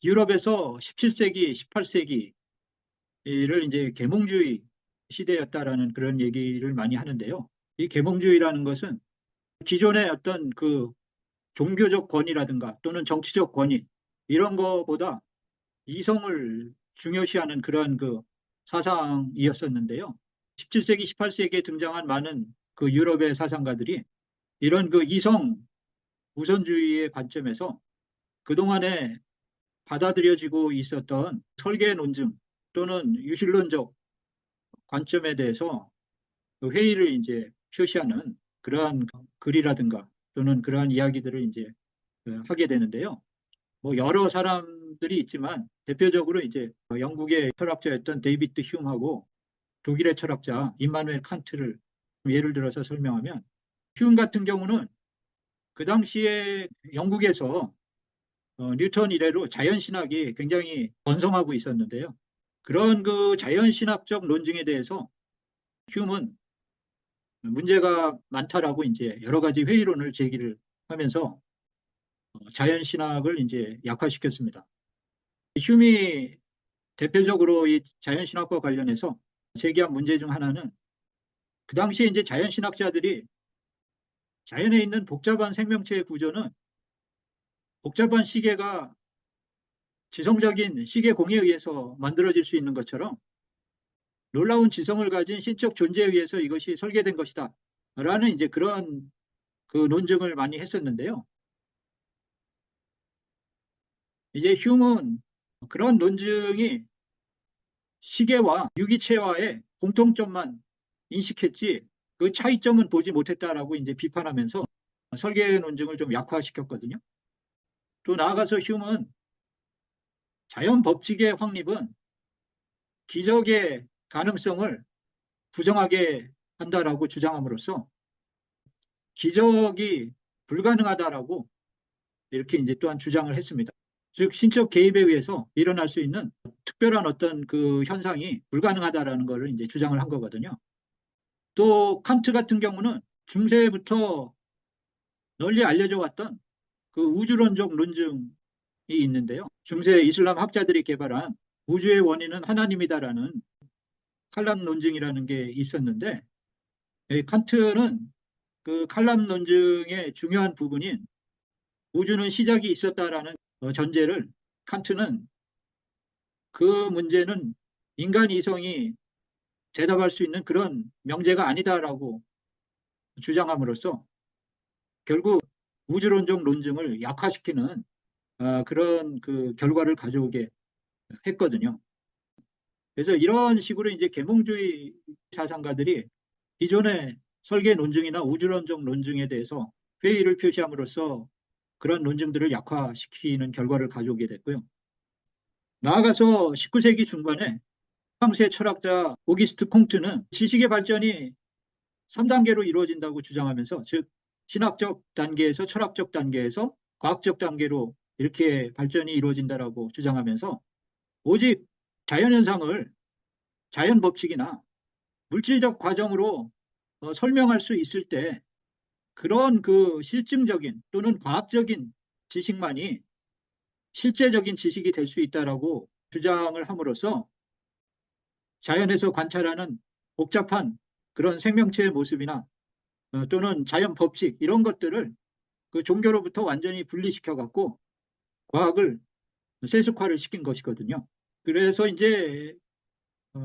유럽에서 17세기, 18세기를 이제 계몽주의 시대였다라는 그런 얘기를 많이 하는데요. 이 계몽주의라는 것은 기존의 어떤 그 종교적 권위라든가 또는 정치적 권위 이런 거보다 이성을 중요시하는 그러한 그 사상이었었는데요. 17세기, 18세기에 등장한 많은 그 유럽의 사상가들이 이런 그 이성 우선주의의 관점에서 그동안에 받아들여지고 있었던 설계 논증 또는 유실론적 관점에 대해서 그 회의를 이제 표시하는 그러한 글이라든가 또는 그러한 이야기들을 이제 하게 되는데요. 뭐 여러 사람들이 있지만 대표적으로 이제 영국의 철학자였던 데이비드 휴음하고 독일의 철학자 임마누엘 칸트를 예를 들어서 설명하면 휴음 같은 경우는 그 당시에 영국에서 뉴턴 이래로 자연신학이 굉장히 번성하고 있었는데요. 그런 그 자연신학적 논증에 대해서 휴음은 문제가 많다라고 이제 여러 가지 회의론을 제기를 하면서 자연신학을 이제 약화시켰습니다. 휴미 대표적으로 이 자연신학과 관련해서 제기한 문제 중 하나는 그 당시에 이제 자연신학자들이 자연에 있는 복잡한 생명체의 구조는 복잡한 시계가 지성적인 시계 공에 의해서 만들어질 수 있는 것처럼 놀라운 지성을 가진 신적 존재에 의해서 이것이 설계된 것이다. 라는 이제 그런 그 논증을 많이 했었는데요. 이제 휴은 그런 논증이 시계와 유기체와의 공통점만 인식했지 그 차이점은 보지 못했다라고 이제 비판하면서 설계 논증을 좀 약화시켰거든요. 또 나아가서 휴은 자연 법칙의 확립은 기적의 가능성을 부정하게 한다라고 주장함으로써 기적이 불가능하다라고 이렇게 이제 또한 주장을 했습니다. 즉 신적 개입에 의해서 일어날 수 있는 특별한 어떤 그 현상이 불가능하다라는 것을 이제 주장을 한 거거든요. 또 칸트 같은 경우는 중세부터 널리 알려져 왔던 그 우주론적 논증이 있는데요. 중세 이슬람 학자들이 개발한 우주의 원인은 하나님이다라는 칼람 논증이라는 게 있었는데 칸트는 그 칼람 논증의 중요한 부분인 우주는 시작이 있었다라는 전제를 칸트는 그 문제는 인간 이성이 대답할 수 있는 그런 명제가 아니다라고 주장함으로써 결국 우주론적 논증을 약화시키는 그런 그 결과를 가져오게 했거든요. 그래서 이런 식으로 이제 계몽주의 사상가들이 기존의 설계 논증이나 우주론적 논증에 대해서 회의를 표시함으로써 그런 논증들을 약화시키는 결과를 가져오게 됐고요. 나아가서 19세기 중반에 프랑스의 철학자 오기스트 콩트는 지식의 발전이 3단계로 이루어진다고 주장하면서 즉 신학적 단계에서 철학적 단계에서 과학적 단계로 이렇게 발전이 이루어진다라고 주장하면서 오직 자연현상을 자연 법칙이나 물질적 과정으로 설명할 수 있을 때 그런 그 실증적인 또는 과학적인 지식만이 실제적인 지식이 될 수 있다라고 주장을 함으로써 자연에서 관찰하는 복잡한 그런 생명체의 모습이나 또는 자연 법칙 이런 것들을 그 종교로부터 완전히 분리시켜 갖고 과학을 세속화를 시킨 것이거든요. 그래서 이제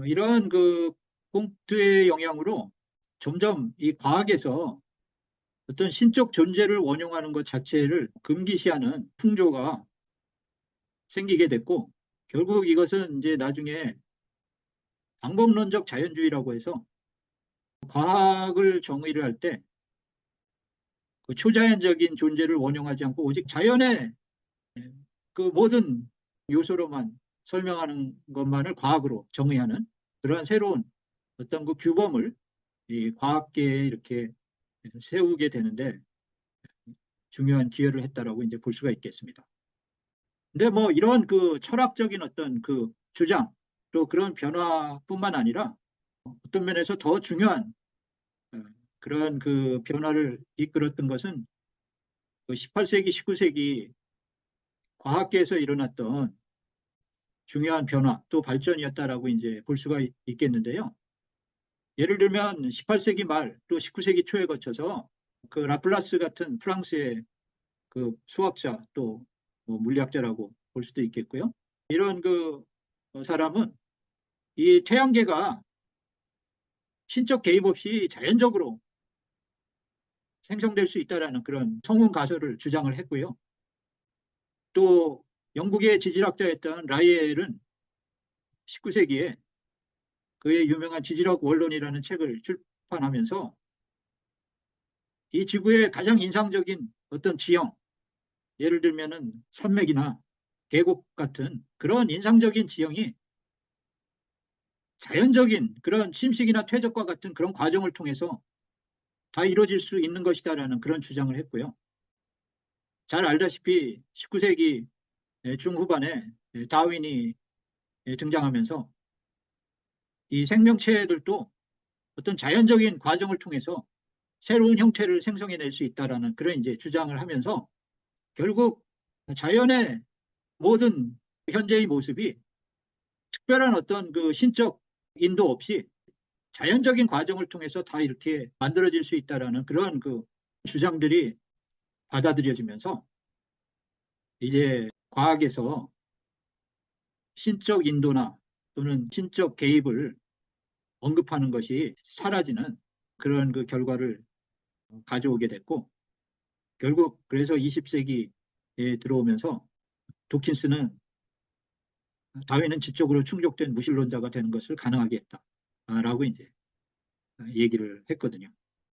이러한 그 콩트의 영향으로 점점 이 과학에서 어떤 신적 존재를 원용하는 것 자체를 금기시하는 풍조가 생기게 됐고 결국 이것은 이제 나중에 방법론적 자연주의라고 해서 과학을 정의를 할 때 그 초자연적인 존재를 원용하지 않고 오직 자연의 그 모든 요소로만 설명하는 것만을 과학으로 정의하는 그런 새로운 어떤 그 규범을 이 과학계에 이렇게 세우게 되는데 중요한 기여를 했다라고 이제 볼 수가 있겠습니다. 근데 뭐 이런 그 철학적인 어떤 그 주장 또 그런 변화뿐만 아니라 어떤 면에서 더 중요한 그런 그 변화를 이끌었던 것은 그 18세기, 19세기 과학계에서 일어났던 중요한 변화 또 발전이었다라고 이제 볼 수가 있겠는데요. 예를 들면 18세기 말 또 19세기 초에 거쳐서 그 라플라스 같은 프랑스의 그 수학자 또뭐 물리학자라고 볼 수도 있겠고요. 이런 그 사람은 이 태양계가 신적 개입 없이 자연적으로 생성될 수 있다라는 그런 성운 가설을 주장을 했고요. 또 영국의 지질학자였던 라이엘은 19세기에 그의 유명한 지질학 원론이라는 책을 출판하면서 이 지구의 가장 인상적인 어떤 지형, 예를 들면은 산맥이나 계곡 같은 그런 인상적인 지형이 자연적인 그런 침식이나 퇴적과 같은 그런 과정을 통해서 다 이루어질 수 있는 것이다라는 그런 주장을 했고요. 잘 알다시피 19세기 중후반에 다윈이 등장하면서 이 생명체들도 어떤 자연적인 과정을 통해서 새로운 형태를 생성해낼 수 있다라는 그런 이제 주장을 하면서 결국 자연의 모든 현재의 모습이 특별한 어떤 그 신적 인도 없이 자연적인 과정을 통해서 다 이렇게 만들어질 수 있다라는 그런 그 주장들이 받아들여지면서 이제 과학에서 신적 인도나 또는 신적 개입을 언급하는 것이 사라지는 그런 그 결과를 가져오게 됐고 결국 그래서 20세기에 들어오면서 도킨스는 다윈은 지적으로 충족된 무신론자가 되는 것을 가능하게 했다라고 이제 얘기를 했거든요.